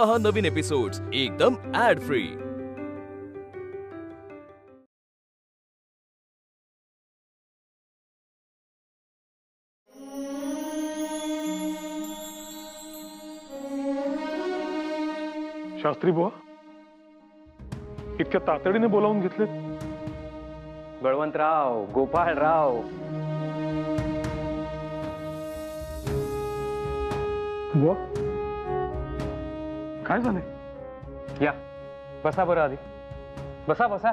पहा नवीन एपिसोड्स एकदम add free. Shastri बुवा, इतक्या तातडीने बोलावून घेतले? बळवंतराव, गोपाळराव, बुवा काय झाले? या बसा बरं, आधी बसा बसा।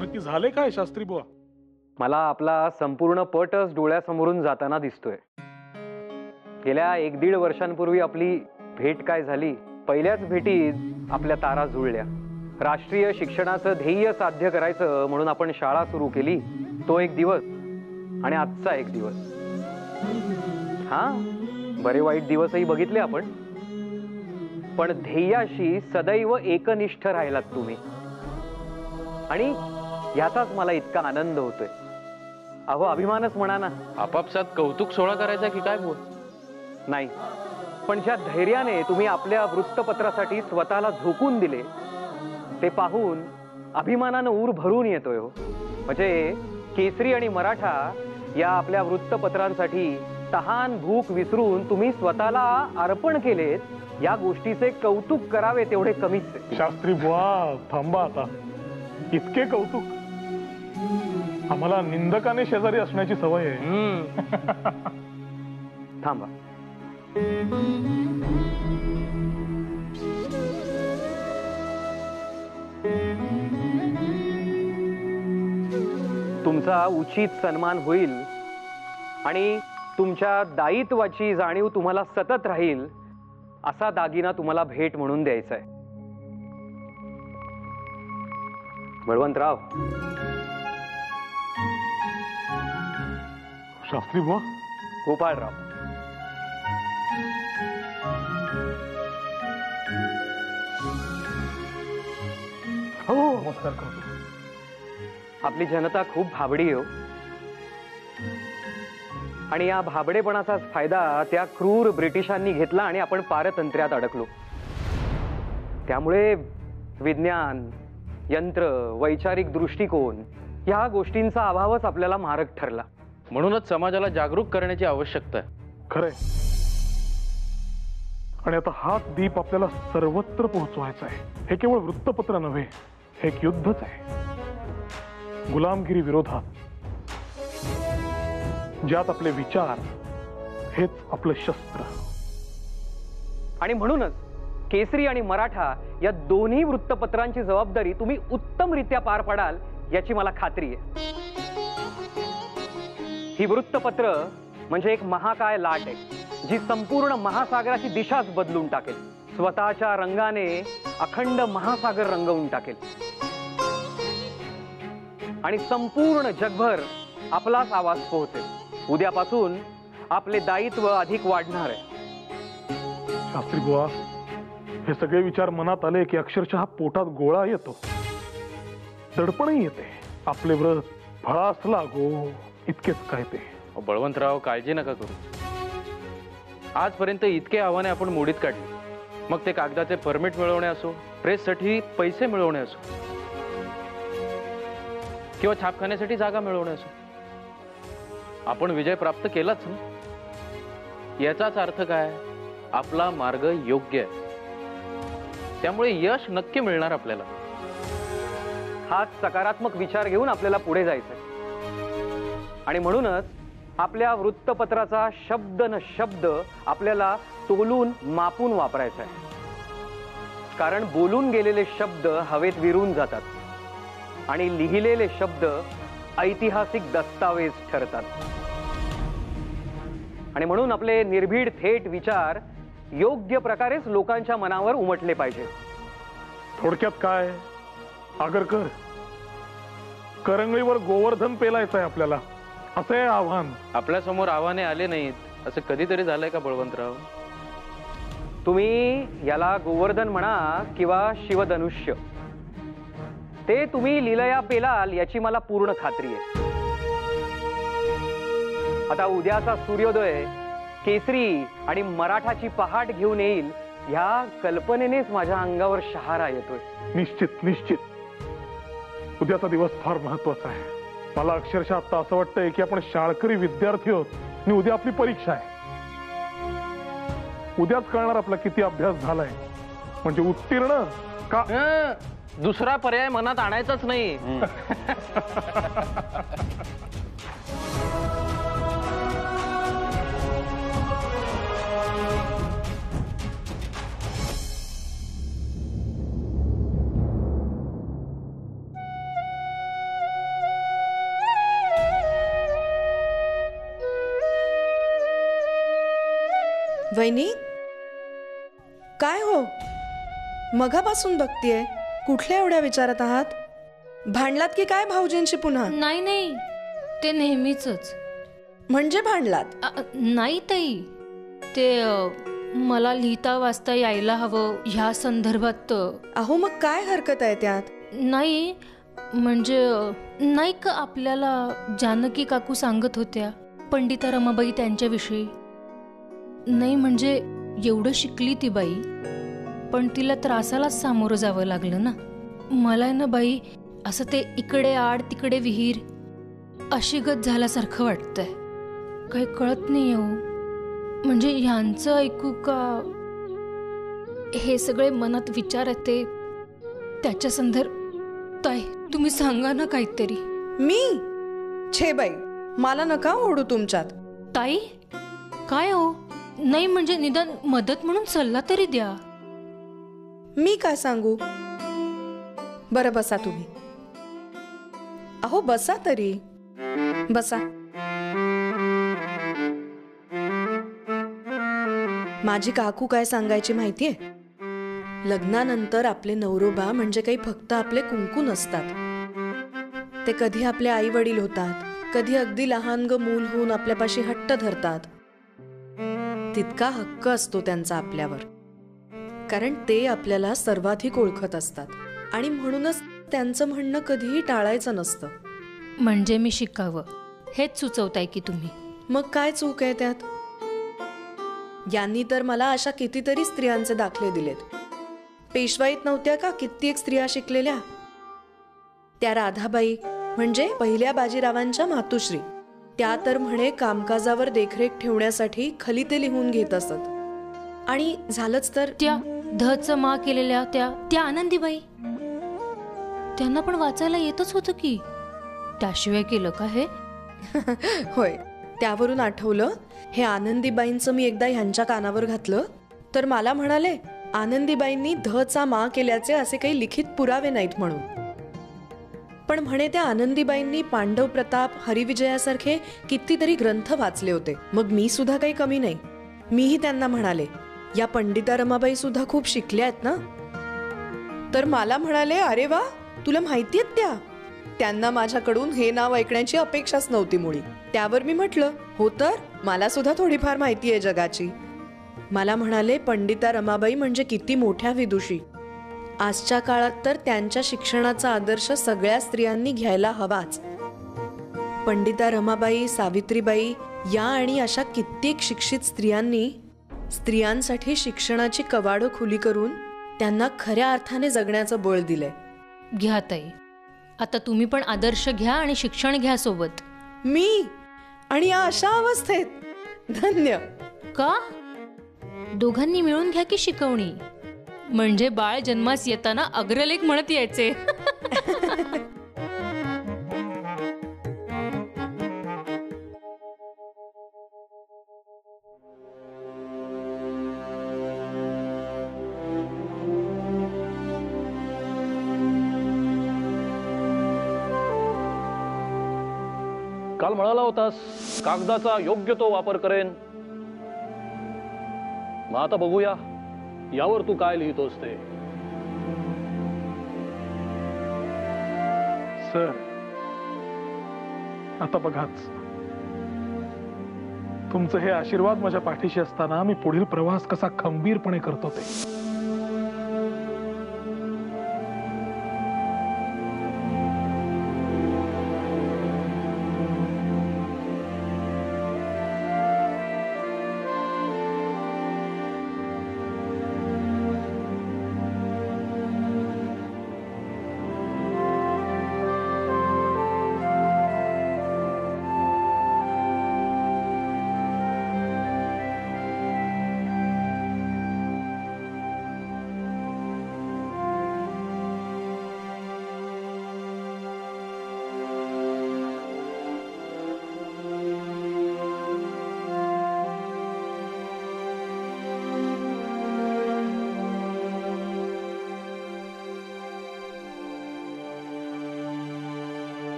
नक्की झाले काय शास्त्री बुवा? मला आपला संपूर्ण पटच डोळ्यासमोरून जाताना दिसतोय। गेल्या 1-1.5 वर्षांपूर्वी आपली भेट काय झाली, पहिल्याच भेटीत आपल्या तारा जुळल्या। राष्ट्रीय शिक्षणाचं ध्येय साध्य करायचं म्हणून आपण शाळा सुरू केली, तो एक दिवस आणि आजचा एक दिवस। बरे वाईट दिवसही बघितले आपण, पण ध्येयाशी सदैव एकनिष्ठ राहिलात तुम्ही, आणि याचाच मला इतका आनंद होतोय। अहो, अभिमानच म्हणा ना। आपापसात कौतुक सोहळा करायचा की काय बोल? नाही, पण ज्या धैर्याने तुम्ही आपल्या वृत्तपत्रासाठी स्वतःला झोकून दिले ते पाहून अभिमानानं ऊर भरून येतोय हो। म्हणजे केसरी आणि मराठा या आपल्या वृत्तपत्रांसाठी तहान भूक विसरून तुम्ही स्वतःला अर्पण केलेत, या गोष्टीचे कौतुक करावे तेवढे कमीच आहे। शास्त्री बुवा थांबा आता, इतके कौतुक? आम्हाला निंदकाने शेजारी असण्याची सवय आहे। थांबा, तुमचा उचित सन्मान होईल आणि तुमच्या दायित्वाची जाणीव तुम्हाला सतत राहील, असा दागिना तुम्हाला भेट म्हणून द्यायचा आहे। बळवंतराव। शास्त्री बुवा। गोपाळराव। हो, नमस्कार करतो। आपली जनता खूप भाबडी हो, आणि या भाबडेपणाचाच फायदा त्या क्रूर ब्रिटिशांनी घेतला आणि आपण पारतंत्र्यात अडकलो। त्यामुळे विज्ञान, यंत्र, वैचारिक दृष्टिकोन या गोष्टींचा अभावच आपल्याला मारक ठरला। म्हणूनच समाजाला जागरूक करण्याची आवश्यकता आहे। खरंय, आणि आता हाच दीप आपल्याला सर्वत्र पोहोचवायचा आहे। हे केवळ वृत्तपत्र नव्हे, हे एक युद्धच आहे गुलामगिरी विरोधात, ज्यात आपले विचार हेच आपलं शस्त्र। आणि म्हणूनच केसरी आणि मराठा या दोन्ही वृत्तपत्रांची जबाबदारी तुम्ही उत्तमरित्या पार पाडाल याची मला खात्री आहे। ही वृत्तपत्र म्हणजे एक महाकाय लाट आहे, जी संपूर्ण महासागराची दिशाच बदलून टाकेल, स्वतःच्या रंगाने अखंड महासागर रंगवून टाकेल, आणि संपूर्ण जगभर आपलाच आवाज पोहोचेल। उद्यापासून आपले दायित्व अधिक वाढणार आहे। शास्त्री बुवा, हे सगळे विचार मनात आले की अक्षरशः पोटात गोळा येतो, दडपणही येते। आपले व्रत फळास लागो इतकेच काय ते। बळवंतराव, काळजी नका करू। आजपर्यंत इतके आव्हाने आपण मोडीत काढली, मग ते कागदाचे परमिट मिळवणे असो, प्रेससाठी पैसे मिळवणे असो, किंवा छापखान्यासाठी जागा मिळवणे असो, आपण विजय प्राप्त केलाच ना। याचाच अर्थ काय? आपला मार्ग योग्य आहे, त्यामुळे यश नक्की मिळणार आपल्याला। हाच सकारात्मक विचार घेऊन आपल्याला पुढे जायचंय, आणि म्हणूनच आपल्या वृत्तपत्राचा शब्द न शब्द आपल्याला तोलून मापून वापरायचा आहे। कारण बोलून गेलेले शब्द हवेत विरून जातात आणि लिहिलेले शब्द ऐतिहासिक दस्तावेज ठरतात। आणि म्हणून आपले निर्भीड थेट विचार योग्य प्रकारेच लोकांच्या मनावर उमटले पाहिजे। थोडक्यात काय, आगरकर, करंगळीवर गोवर्धन पेलायचं आहे आपल्याला, असं आहे आव्हान। आपल्या समोर आव्हाने आले नाहीत असं कधीतरी झालंय का बळवंतराव? तुम्ही याला गोवर्धन म्हणा किंवा शिवधनुष्य, ते तुम्ही लीलया पेलाल याची मला पूर्ण खात्री आहे। आता उद्याचा सूर्योदय केसरी आणि मराठाची पहाट घेऊन येईल ह्या कल्पनेनेच माझ्या अंगावर शहारा येतोय. निश्चित निश्चित उद्याचा दिवस फार महत्वाचा आहे. मला अक्षरशः आता असं वाटतंय की आपण शाळकरी विद्यार्थी आहोत आणि उद्या आपली परीक्षा आहे. उद्याच कळणार आपला किती अभ्यास झालाय, म्हणजे उत्तीर्ण का. दुसरा पर्याय मनात आणायचाच नाही. वहिनी, काय हो मघापासून बघतीये, कुठल्या एवढ्या विचारात आहात? भांडलात की काय भाऊजींशी पुन्हा? नाही नाही, ते नेहमीच. म्हणजे भांडलात? नाही ताई, ते मला लिहिता वाचता यायला हवं ह्या संदर्भात. अहो मग काय हरकत आहे त्यात? नाही म्हणजे नाही का आपल्याला जानकी काकू सांगत होत्या पंडिता रमाबाई त्यांच्याविषयी. नाही म्हणजे एवढं शिकली ती बाई, पण तिला त्रासालाच सामोरं जावं लागलं ना. मला ना बाई असं ते इकडे आड तिकडे विहीर अशी गत झाल्यासारखं वाटतंय. काही कळत नाही हो. म्हणजे ह्यांचं ऐकू का हे सगळे मनात विचार येते त्याच्या संदर्भ. ताई तुम्ही सांगा ना काहीतरी. मी छे बाई, मला नका ओढू तुमच्यात. ताई काय हो? नाही म्हणजे निदान मदत म्हणून सल्ला तरी द्या. मी काय सांगू? बरं बसा तुम्ही. अहो बसा तरी, बसा. माझी काकू काय सांगायची माहितीये? लग्नानंतर आपले नवरोबा म्हणजे काही फक्त आपले कुंकू नसतात. ते कधी आपले आई वडील होतात, कधी अगदी लहान ग मूल होऊन आपल्यापाशी हट्ट धरतात. तितका हक्क असतो त्यांचा आपल्यावर, कारण ते आपल्याला सर्वाधिक ओळखत असतात आणि म्हणूनच त्यांचं म्हणणं कधीही टाळायचं नसतं. म्हणजे मी शिकावं हेच सुचवताय की तुम्ही? मग काय चूक आहे त्यात? यांनी तर मला अशा कितीतरी स्त्रियांचे दाखले दिलेत. पेशवाईत नव्हत्या का कित्येक स्त्रिया शिकलेल्या? त्या राधाबाई म्हणजे पहिल्या बाजीरावांच्या मातुश्री, त्या तर म्हणे कामकाजावर देखरेख ठेवण्यासाठी खलिते लिहून घेत असत. आणि झालंच तर त्या धच मा केलेल्या त्या आनंदीबाई, त्यांना पण वाचायला येतच होतं की, त्याशिवाय केलं का हे? होय, त्यावरून आठवलं, हे आनंदीबाईंचं मी एकदा ह्यांच्या कानावर घातलं तर मला म्हणाले आनंदीबाईंनी धचा मा केल्याचे असे काही लिखित पुरावे नाहीत म्हणून. पण म्हणे त्या आनंदीबाईंनी पांडव प्रताप, हरिविजयासारखे कितीतरी ग्रंथ वाचले होते. मग मी सुद्धा काही कमी नाही. मीही त्यांना म्हणाले या पंडिता रमाबाई सुद्धा खूप शिकल्या आहेत ना? तर मला म्हणाले अरे वा, तुला माहितीयेत त्या? त्यांना माझ्याकडून हे नाव ऐकण्याची अपेक्षाच नव्हती मुळी. त्यावर मी म्हटलं हो तर मला सुद्धा थोडीफार माहिती आहे जगाची. मला म्हणाले पंडिता रमाबाई म्हणजे किती मोठ्या विदुषी. आजच्या काळात तर त्यांच्या शिक्षणाचा आदर्श सगळ्या स्त्रियांनी घ्यायला हवाच. पंडिता रमाबाई, सावित्रीबाई या आणि अशा कित्येक शिक्षित स्त्रियांनी स्त्रियांसाठी शिक्षणाची कवाडं खुली करून त्यांना खऱ्या अर्थाने जगण्याचं बळ दिलंय. घ्या ताई, आता तुम्ही पण आदर्श घ्या आणि शिक्षण घ्या सोबत. मी आणि या अशा अवस्थेत? धन्य. का? दोघांनी मिळून घ्या की शिकवणी, म्हणजे बाळ जन्मास येताना अग्रलेख म्हणत यायचे. काल म्हणाला होतास कागदाचा योग्य तो वापर करेन. मग आता बघूया यावर तू काय लिहितोस ते. सर आता बघाच, तुमचं हे आशीर्वाद माझ्या पाठीशी असताना मी पुढील प्रवास कसा खंबीरपणे करतो ते.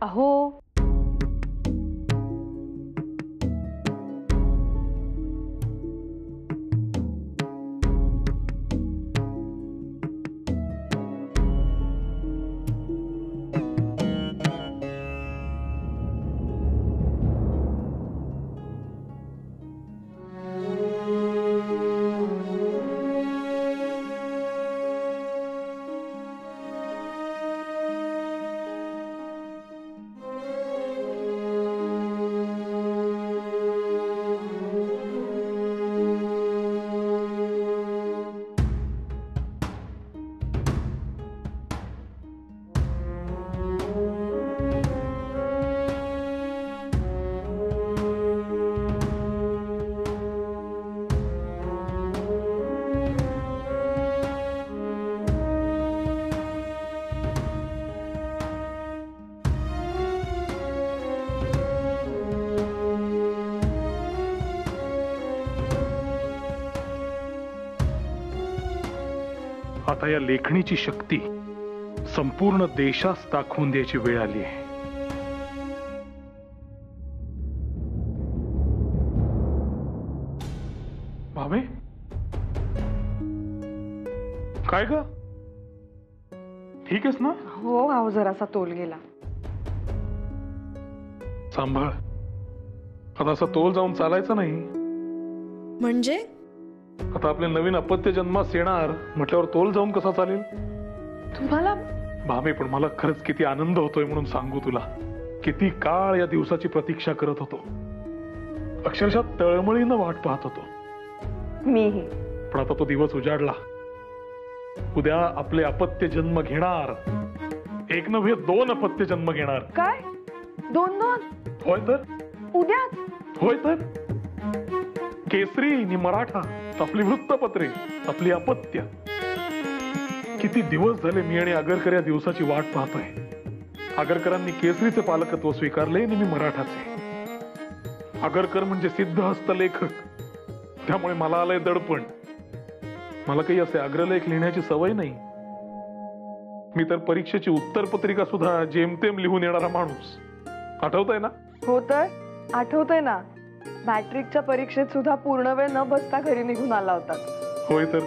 अहो आता या लेखणीची शक्ती संपूर्ण देशास दाखवून द्यायची वेळ आली आहे. भावे काय ग, ठीक आहेस ना? हो अहो जरासा तोल गेला. सांभाळ, आता असं तोल जाऊन चालायचं नाही. म्हणजे आता आपले नवीन अपत्य जन्मास येणार म्हटल्यावर तोल जाऊन कसा चालेल? तुम्हाला भावे पण मला खरंच किती आनंद होतोय म्हणून सांगू तुला. किती काळ या दिवसाची प्रतीक्षा करत होतो, अक्षरशः तळमळीनं वाट पाहत होतो मीही. पण आता तो दिवस उजाडला. उद्या आपले अपत्य जन्म घेणार, एक नव्हे 2 अपत्य जन्म घेणार. काय 2-2? होय तर, उद्याच? होय तर. केसरी आणि मराठा, आपली वृत्तपत्रे, आपली अपत्य. किती दिवस झाले मी आणि आगरकर या दिवसाची वाट पाहतोय. आगरकरांनी केसरीचे पालकत्व स्वीकारले आणि मी मराठाचे. आगरकर म्हणजे सिद्धहस्त लेखक, त्यामुळे मला आलंय दडपण. मला काही असे अग्रलेख लिहिण्याची सवय नाही. मी तर परीक्षेची उत्तरपत्रिका सुद्धा जेमतेम लिहून येणारा माणूस. आठवतंय ना? हो तर आठवतंय ना, मॅट्रिकच्या परीक्षेत सुद्धा पूर्ण वेळ न बसता घरी निघून आला होता. होय तर.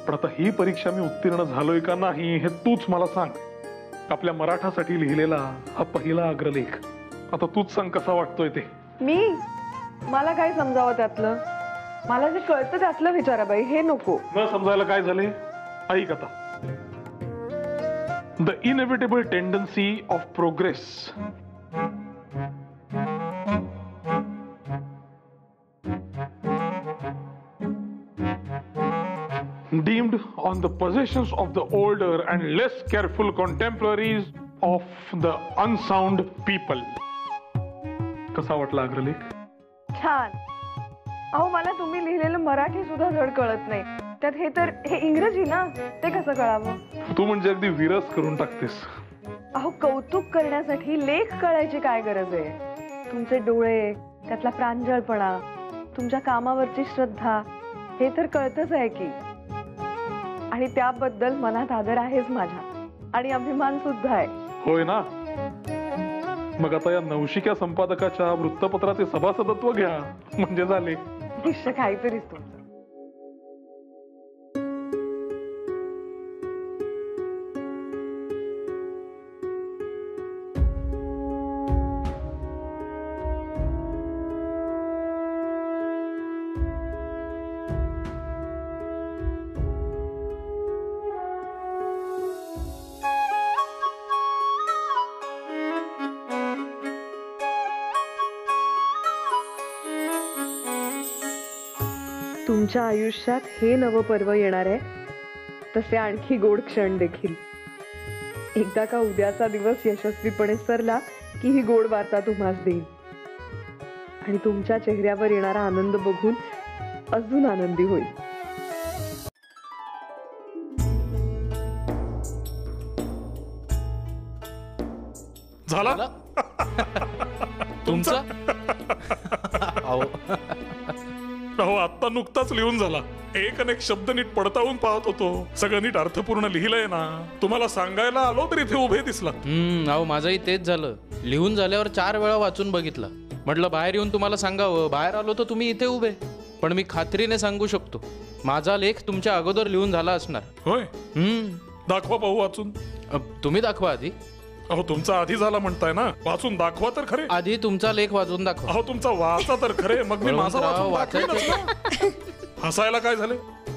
पण आता ही परीक्षा मी उत्तीर्ण झालोय का नाही हे तूच मला सांग. आपल्या मराठासाठी लिहिलेला हा पहिला अग्रलेख. आता तूच सांग कसा वाटतोय ते. मला काय समजावं त्यातलं? मला जे कळतं त्यातलं विचारा बाई, हे नको. न समजायला काय झाले? ऐक आता. The inevitable tendency of progress. Deemed on the possessions of the older and less careful contemporaries of the unsound people. कसा वाटला अग्रलेख? छान. अहो मला तुम्ही लिहिलेलं मराठी सुद्धा धड कळत नाही, त्यात हे इंग्रजी ना, ते कसं कळावं? तू म्हणजे अगदी विरस करून टाकतेस. अहो कौतुक करण्यासाठी लेख कळायची काय गरज आहे? तुमचे डोळे, त्यातला प्रांजळपणा, तुमच्या कामावरची श्रद्धा, हे तर कळतच आहे की. आणि त्याबद्दल मनात आदर आहेच माझ्या, आणि अभिमान सुद्धा आहे. होय ना? मग आता या नवशिक्या संपादकाच्या वृत्तपत्राचे सभासदत्व घ्या, म्हणजे झाले. दिश्य काहीतरीच तुमचं. तुमच्या आयुष्यात हे नवं पर्व येणार आहे, तसे आणखी गोड क्षण देखील. एकदा का उद्याचा दिवस यशस्वीपणे सरला की ही गोड वार्ता तुम्हास देईन, आणि तुमच्या चेहऱ्यावर येणारा आनंद बघून अजून आनंदी होईल. झाला तुमचा? राहू अहो आत्ता नुकताच लिहून झाला. एक अनेक शब्द नीट पडताळून पाहत होतो. सगळं नीट अर्थपूर्ण लिहिलंय ना. तुम्हाला सांगायला आलो तर इथे उभे दिसला. अहो माझंही तेच झालं. लिहून झाल्यावर 4 वेळा वाचून बघितलं. म्हटलं बाहेर येऊन तुम्हाला सांगावं. बाहेर आलो तर तुम्ही इथे उभे. पण मी खात्रीने सांगू शकतो माझा लेख तुमच्या अगोदर लिहून झाला असणार. होय? दाखवा पाहू वाचून. तुम्ही दाखवा आधी. अहो तुमचा आधी झाला म्हणताय ना. वाचून दाखवा तर खरे. आधी तुमचा लेख वाचून दाखवा. अहो तुमचा वाचा तर खरे. मग मी माझा वाचून दाखवेनच ना. हसायला काय झाले?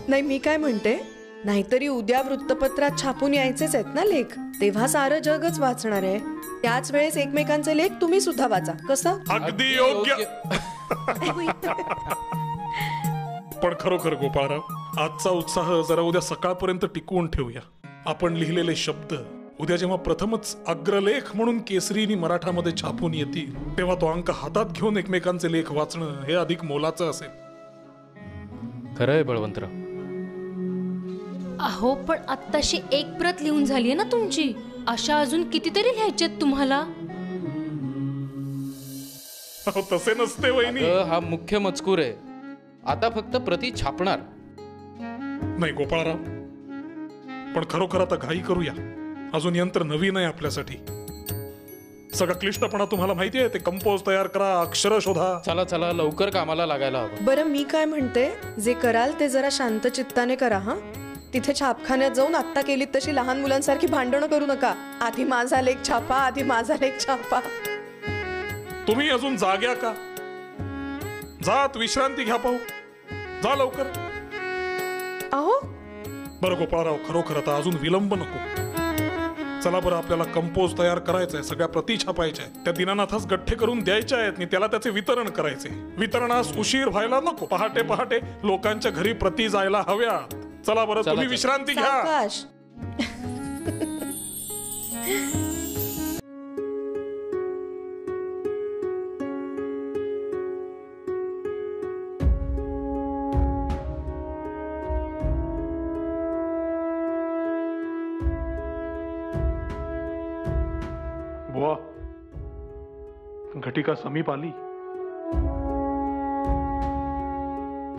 नाही मी काय म्हणते, नाहीतरी उद्या वृत्तपत्रात छापून यायचेच आहेत ना लेख. तेव्हा सारं जगच वाचणार आहे. त्याच वेळेस एकमेकांचे लेख तुम्ही सुद्धा वाचा. कसं? अगदी योग्य. पण खरोखर गोपाळराव, आजचा उत्साह जरा उद्या सकाळपर्यंत टिकवून ठेवूया. आपण लिहिलेले शब्द उद्या जेव्हा प्रथमच अग्रलेख म्हणून केसरीनी मराठामध्ये छापून येतील, तेव्हा तो अंक हातात घेऊन एकमेकांचे लेख वाचणं हे अधिक मोलाचं असेल. खरंय बळवंतराव. अहो पण आत्ताशी एक प्रत लिहून झालीये ना तुमची. अशा अजून कितीतरी लिहायच्यात तुम्हाला. अहो तसे नसते वहिनी. हा मुख्य मजकूर आहे. आता फक्त प्रति छापणार. नाही गोपाळराव, पण खरोखर आता घाई करूया. अजून यंत्र नवीन आहे आपल्यासाठी. सगळा क्लिष्टपणा तुम्हाला माहिती आहे. ते कंपोज तयार करा, अक्षर शोधा. चला चला लवकर कामाला लागायला हवं. बरं मी काय म्हणते, जे कराल ते जरा शांत चित्ताने करा. हा तिथे छापखान्यात जाऊन आत्ता केलीत तशी लहान मुलांसारखी भांडणं करू नका. आधी माझा लेख छापा, आधी माझा लेख छापा. तुम्ही अजून जाग्या का? जात विश्रांती घ्या पाहू. जा लवकर. अहो बरं गोपाळराव, खरोखर आता अजून विलंब नको. चला बरं, आपल्याला कंपोज तयार करायचा आहे. सगळ्या प्रती छापायच्या आहेत. त्या दीनानाथास गठ्ठे करून द्यायच्या आहेत आणि त्याला त्याचे वितरण करायचे. वितरणास उशीर व्हायला नको. पहाटे पहाटे लोकांच्या घरी प्रती जायला हव्या. चला बरं, तुम्ही विश्रांती घ्या. सावकाश. बुवा, घटिका समीप आली.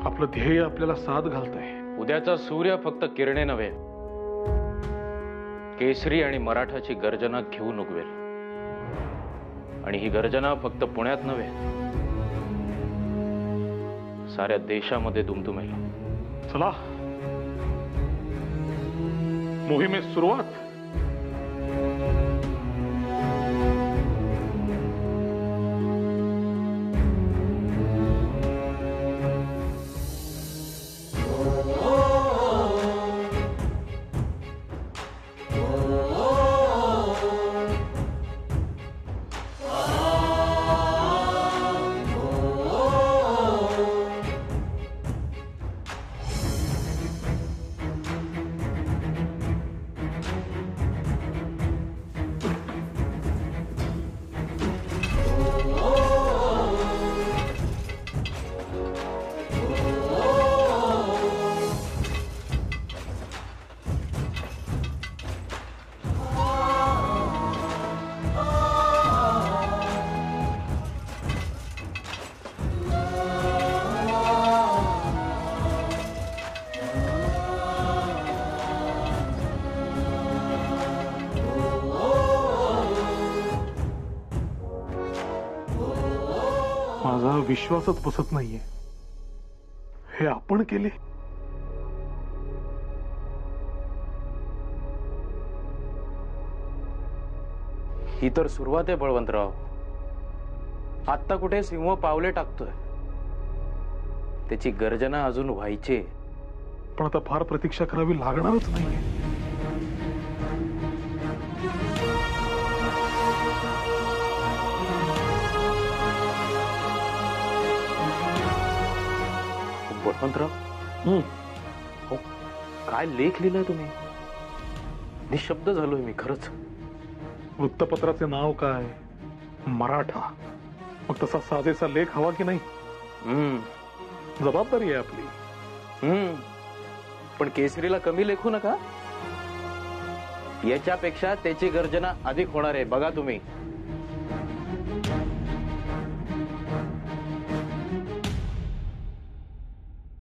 आपलं ध्येय आपल्याला साथ घालतंय. उद्याचा सूर्य फक्त किरणे नव्हे, केसरी आणि मराठाची गर्जना घेऊन उगवेल. आणि ही गर्जना फक्त पुण्यात नव्हे, साऱ्या देशामध्ये दुमदुमेल. चला, मोहिमेस सुरुवात. माझा विश्वासच बसत नाहीये. हे आपण केले. ही तर सुरुवात आहे बळवंतराव. आत्ता कुठे सिंह पावले टाकतोय. त्याची गर्जना अजून व्हायची. पण आता फार प्रतीक्षा करावी लागणारच नाहीये. बळवंतराव, हो काय लेख लिहिलाय तुम्ही. निशब्द झालोय मी खरंच. वृत्तपत्राचे नाव काय? मराठा. मग तसा साजेसा लेख हवा की नाही? जबाबदारी आहे आपली. पण केसरीला कमी लेखू नका. याच्यापेक्षा त्याची गर्जना अधिक होणार आहे. बघा तुम्ही.